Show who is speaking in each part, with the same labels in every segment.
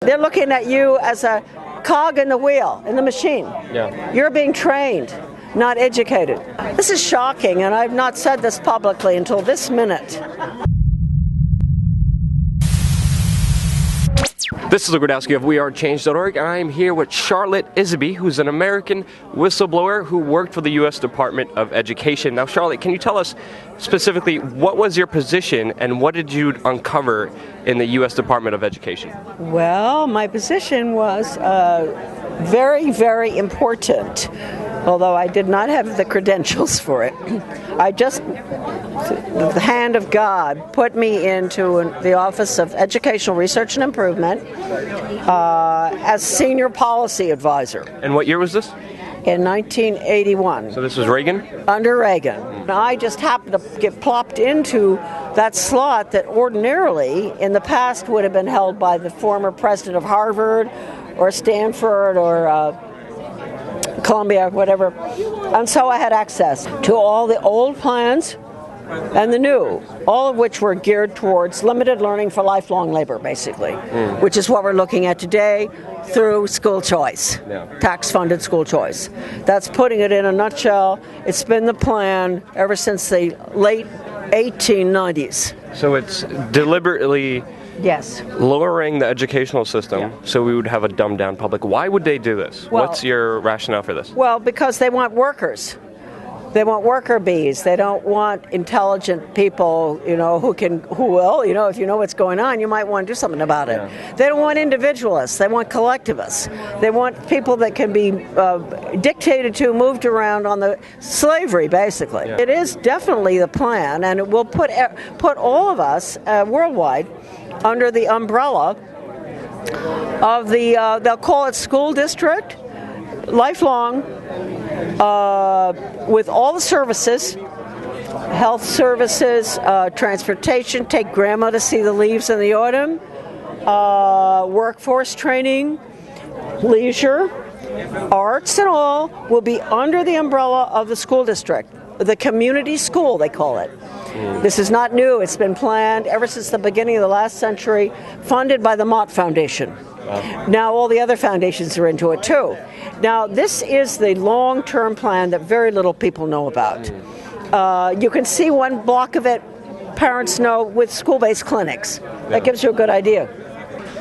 Speaker 1: They're looking at you as a cog in the wheel, in the machine.
Speaker 2: Yeah.
Speaker 1: You're being trained, not educated. This is shocking, and I've not said this publicly until this minute.
Speaker 2: This is Rudkowski of WeAreChange.org, and I am here with Charlette Iserbyt, who's an American whistleblower who worked for the U.S. Department of Education. Now, Charlette, can you tell us specifically what was your position and what did you uncover in the U.S. Department of Education?
Speaker 1: Well, my position was very, very important, although I did not have the credentials for it. The hand of God put me into the Office of Educational Research and Improvement as Senior Policy Advisor.
Speaker 2: And what year was this?
Speaker 1: In 1981.
Speaker 2: So this was Reagan?
Speaker 1: Under Reagan. I just happened to get plopped into that slot that ordinarily in the past would have been held by the former president of Harvard or Stanford or Columbia, whatever. And so I had access to all the old plans and the new, all of which were geared towards limited learning for lifelong labor, basically, which is what we're looking at today through school choice, tax-funded school choice. That's putting it in a nutshell. It's been the plan ever since the late 1890s.
Speaker 2: So it's deliberately lowering the educational system so we would have a dumbed-down public. Why would they do this?
Speaker 1: Well,
Speaker 2: what's your rationale for this?
Speaker 1: Well, because they want workers. They want worker bees. They don't want intelligent people, who will, if you know what's going on, you might want to do something about it. Yeah. They don't want individualists. They want collectivists. They want people that can be dictated to, moved around on the slavery, basically. Yeah. It is definitely the plan, and it will put all of us worldwide under the umbrella of the, they'll call it school district, lifelong, with all the services, health services, transportation, take grandma to see the leaves in the autumn, workforce training, leisure, arts and all will be under the umbrella of the school district. The community school, they call it. This is not new. It's been planned ever since the beginning of the last century, funded by the Mott Foundation. Now all the other foundations are into it too. Now this is the long-term plan that very little people know about. You can see one block of it, parents know, with school-based clinics. That gives you a good idea.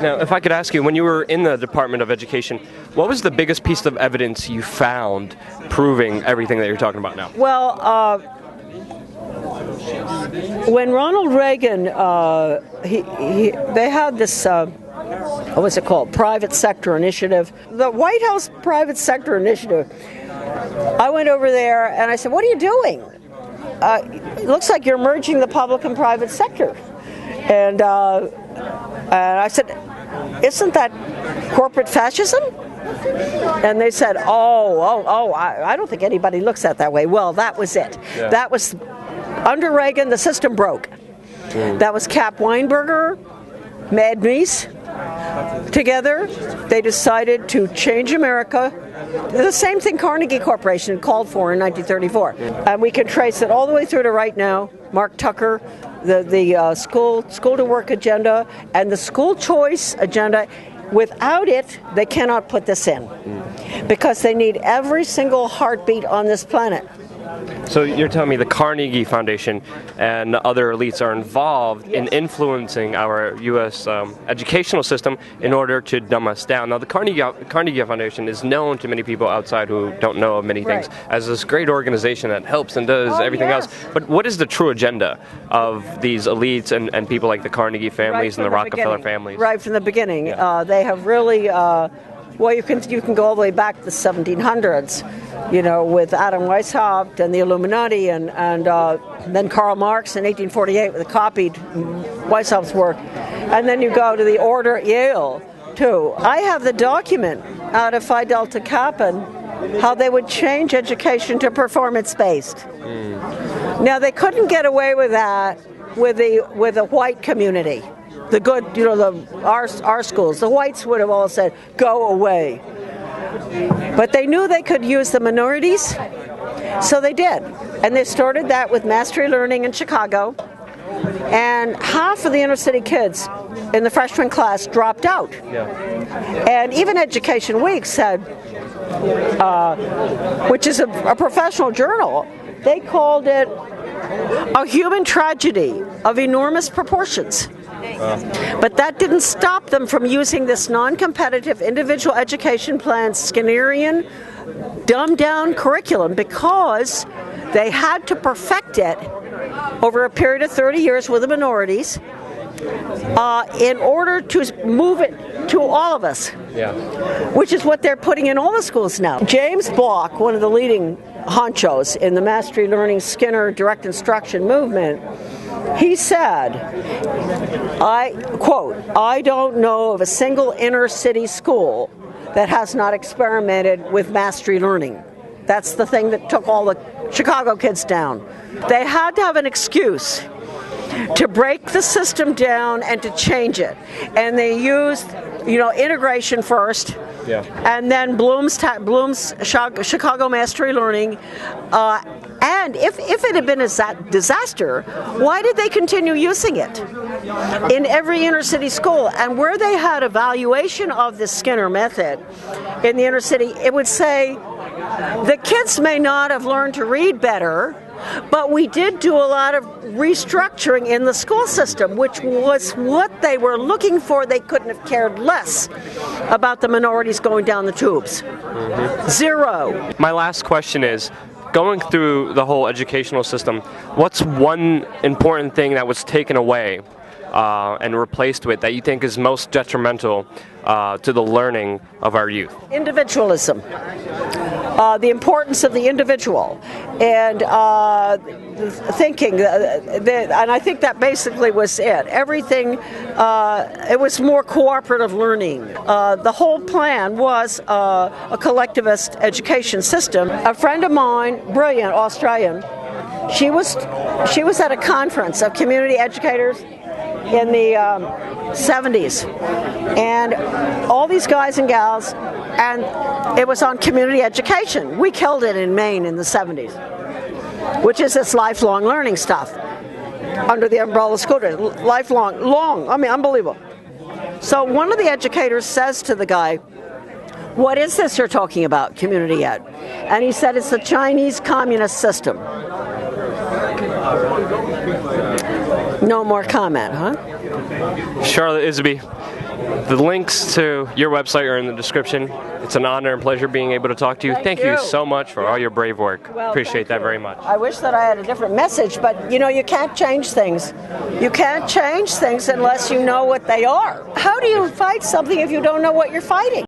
Speaker 2: Now, if I could ask you, when you were in the Department of Education, what was the biggest piece of evidence you found proving everything that you're talking about now?
Speaker 1: Well, when Ronald Reagan, they had this, what was it called? Private Sector Initiative. The White House Private Sector Initiative. I went over there and I said, "What are you doing? It looks like you're merging the public and private sector." And I said, "Isn't that corporate fascism?" And they said, I don't think anybody looks at it that way. Well, that was it. Yeah. That was, under Reagan, the system broke. That was Cap Weinberger, Mad Meese. Together, they decided to change America. The same thing Carnegie Corporation called for in 1934. And we can trace it all the way through to right now. Mark Tucker, the school to work agenda, and the school choice agenda. Without it, they cannot put this in because they need every single heartbeat on this planet.
Speaker 2: So you're telling me the Carnegie Foundation and other elites are involved in influencing our U.S. Educational system in order to dumb us down. Now, the Carnegie Foundation is known to many people outside who don't know of many things as this great organization that helps and does everything else. But what is the true agenda of these elites and people like the Carnegie families and the Rockefeller families? Right
Speaker 1: from the beginning. They have really... Well, you can go all the way back to the 1700s, with Adam Weishaupt and the Illuminati, and then Karl Marx in 1848 with copied Weishaupt's work, and then you go to the order at Yale too. I have the document out of Phi Delta Kappa, how they would change education to performance-based. Now they couldn't get away with that with the white community. The good, our schools, the whites would have all said, "Go away." But they knew they could use the minorities, so they did. And they started that with mastery learning in Chicago. And half of the inner city kids in the freshman class dropped out.
Speaker 2: Yeah.
Speaker 1: And even Education Week said, which is a professional journal, they called it a human tragedy of enormous proportions. But that didn't stop them from using this non-competitive individual education plan Skinnerian, dumbed-down curriculum because they had to perfect it over a period of 30 years with the minorities in order to move it to all of us, which is what they're putting in all the schools now. James Block, one of the leading honchos in the Mastery Learning Skinner direct instruction movement, he said, I quote, "I don't know of a single inner city school that has not experimented with mastery learning." That's the thing that took all the Chicago kids down. They had to have an excuse to break the system down and to change it. And they used, integration first, and then Bloom's Chicago Mastery Learning. And if it had been a disaster, why did they continue using it in every inner city school? And where they had evaluation of the Skinner method in the inner city, it would say, the kids may not have learned to read better, but we did do a lot of restructuring in the school system, which was what they were looking for. They couldn't have cared less about the minorities going down the tubes. Zero.
Speaker 2: My last question is, going through the whole educational system, what's one important thing that was taken away and replaced with that you think is most detrimental to the learning of our youth?
Speaker 1: Individualism. The importance of the individual and thinking, and I think that basically was it. Everything, it was more cooperative learning. The whole plan was a collectivist education system. A friend of mine, brilliant Australian, she was at a conference of community educators in the 70s, and all these guys and gals, and it was on community education. We killed it in Maine in the 70s, which is this lifelong learning stuff under the umbrella of school district. Unbelievable. So one of the educators says to the guy, "What is this you're talking about, community ed?" And he said, "It's the Chinese communist system." No more comment, huh?
Speaker 2: Charlette Iserbyt, the links to your website are in the description. It's an honor and pleasure being able to talk to you. Thank you so much for all your brave work.
Speaker 1: Well,
Speaker 2: appreciate that very much.
Speaker 1: I wish that I had a different message, but you can't change things. You can't change things unless you know what they are. How do you fight something if you don't know what you're fighting?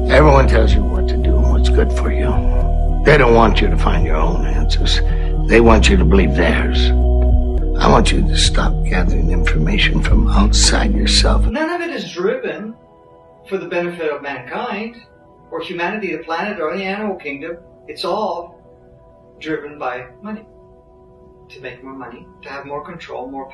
Speaker 3: Everyone tells you what to do and what's good for you. They don't want you to find your own answers. They want you to believe theirs. I want you to stop gathering information from outside yourself.
Speaker 4: None of it is driven for the benefit of mankind, or humanity, the planet, or the animal kingdom. It's all driven by money. To make more money, to have more control, more power.